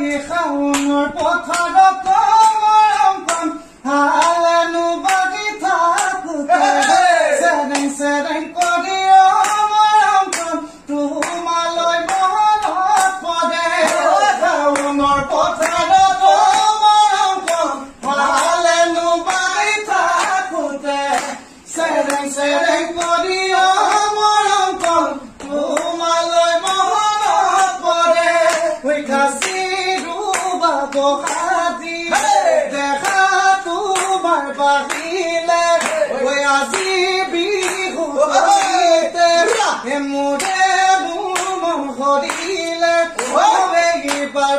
শাওনৰ পথাৰত মৰম কণ হালেনো বাগি থাকোতে চেৰেং চেৰেং কৰি মৰম কণ তোমালৈ মনত পৰে শাওনৰ পথাৰত মৰম কণ হালেনো বাগি থাকোতে চেৰেং চেৰেং কৰি মৰম কণ তোমালৈ মনত পৰে বহাদি দেখা তোমাৰ বাহিলে আজি বিহু মোৰে মোৰ মন সৰিলে এইবাৰ